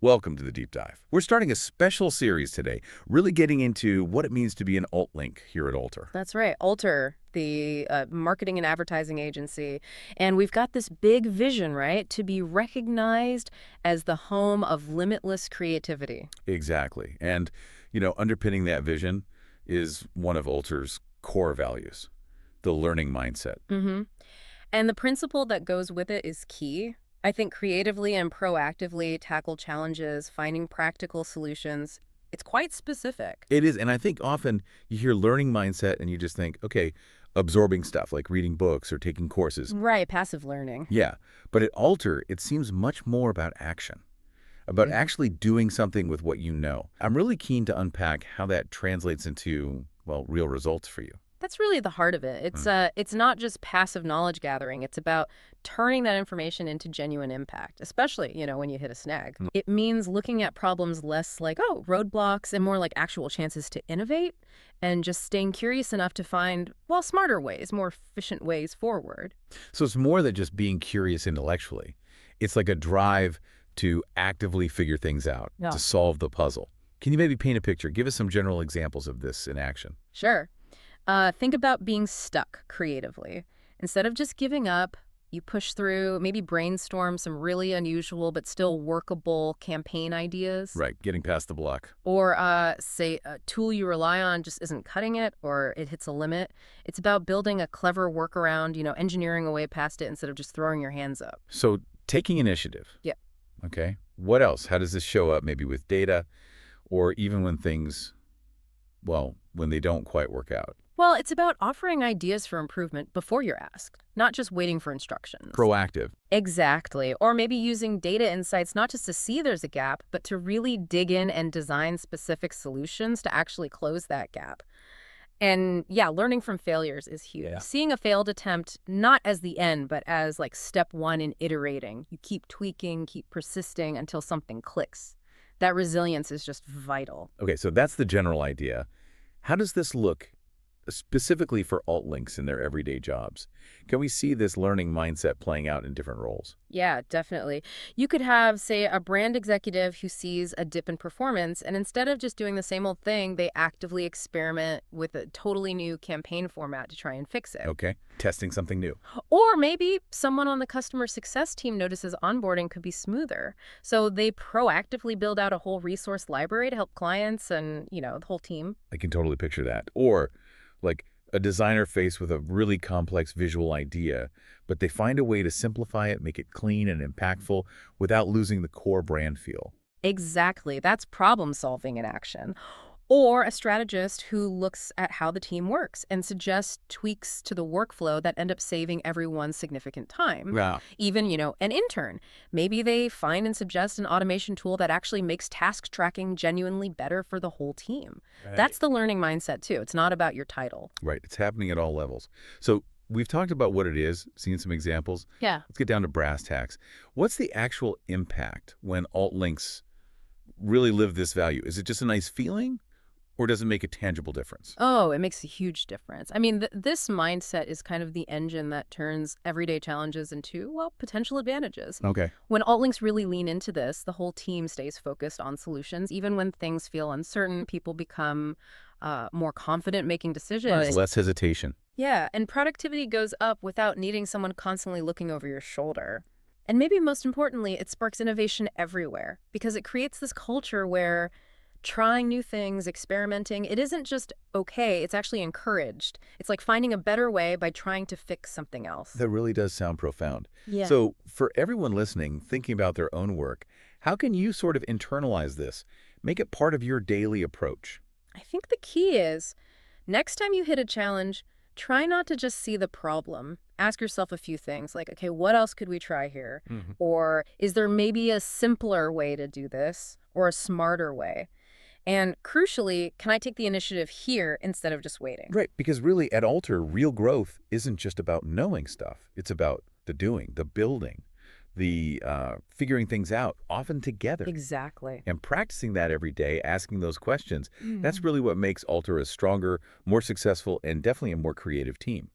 Welcome to the Deep Dive. We're starting a special series today, really getting into what it means to be an alt link here at Alter. That's right. Alter, the marketing and advertising agency. And we've got this big vision, right? To be recognized as the home of limitless creativity. Exactly. And, underpinning that vision is one of Alter's core values, the learning mindset. hmm And the principle that goes with it is key. I think creatively and proactively tackle challenges, finding practical solutions. It's quite specific. It is, and I think often you hear learning mindset and you just think, okay, absorbing stuff like reading books or taking courses. Right, passive learning. Yeah, but at Alter, it seems much more about action, about actually doing something with what you know. I'm really keen to unpack how that translates into, well, real results for you. That's really the heart of it. It's not just passive knowledge gathering. It's about turning that information into genuine impact, especially, when you hit a snag. Mm. It means looking at problems less like, oh, roadblocks and more like actual chances to innovate and just staying curious enough to find, well, smarter ways, more efficient ways forward. So it's more than just being curious intellectually. It's like a drive to actively figure things out, Yeah. to solve the puzzle. Can you maybe paint a picture? Give us some general examples of this in action. Sure. Think about being stuck creatively. Instead of just giving up, you push through, maybe brainstorm some really unusual but still workable campaign ideas. Right, getting past the block. Or say a tool you rely on just isn't cutting it or it hits a limit. It's about building a clever workaround, engineering a way past it instead of just throwing your hands up. So taking initiative. Yeah. Okay. What else? How does this show up maybe with data or even when things, well, when they don't quite work out? Well, it's about offering ideas for improvement before you're asked, not just waiting for instructions. Proactive. Exactly. Or maybe using data insights not just to see there's a gap, but to really dig in and design specific solutions to actually close that gap. And yeah, learning from failures is huge. Yeah. Seeing a failed attempt not as the end, but as like step one in iterating. You keep tweaking, keep persisting until something clicks. That resilience is just vital. Okay, so that's the general idea. How does this look specifically for alt links in their everyday jobs? Can we see this learning mindset playing out in different roles? Yeah, definitely. You could have, say, a brand executive who sees a dip in performance, and instead of just doing the same old thing, they actively experiment with a totally new campaign format to try and fix it. Okay, testing something new. Or maybe someone on the customer success team notices onboarding could be smoother. So they proactively build out a whole resource library to help clients and, the whole team. I can totally picture that. Or like a designer faced with a really complex visual idea, but they find a way to simplify it, make it clean and impactful without losing the core brand feel. Exactly. That's problem solving in action. Or a strategist who looks at how the team works and suggests tweaks to the workflow that end up saving everyone significant time. Yeah. Even, an intern. Maybe they find and suggest an automation tool that actually makes task tracking genuinely better for the whole team. That's the learning mindset, too. It's not about your title. Right. It's happening at all levels. So we've talked about what it is, seen some examples. Yeah. Let's get down to brass tacks. What's the actual impact when alt links really live this value? Is it just a nice feeling? Or does it make a tangible difference? Oh, it makes a huge difference. I mean, this mindset is kind of the engine that turns everyday challenges into, well, potential advantages. Okay. When alt links really lean into this, the whole team stays focused on solutions. Even when things feel uncertain, people become more confident making decisions. Right. Less hesitation. Yeah, and productivity goes up without needing someone constantly looking over your shoulder. And maybe most importantly, it sparks innovation everywhere because it creates this culture where trying new things, experimenting, it isn't just okay, it's actually encouraged. It's like finding a better way by trying to fix something else. That really does sound profound. Yeah. So for everyone listening, thinking about their own work, how can you sort of internalize this? Make it part of your daily approach. I think the key is next time you hit a challenge, try not to just see the problem. Ask yourself a few things like, okay, what else could we try here? Or is there maybe a simpler way to do this or a smarter way? And crucially, can I take the initiative here instead of just waiting? Right, because really at Alter, real growth isn't just about knowing stuff. It's about the doing, the building, the figuring things out, often together. Exactly. And practicing that every day, asking those questions, that's really what makes Alter a stronger, more successful, and definitely a more creative team.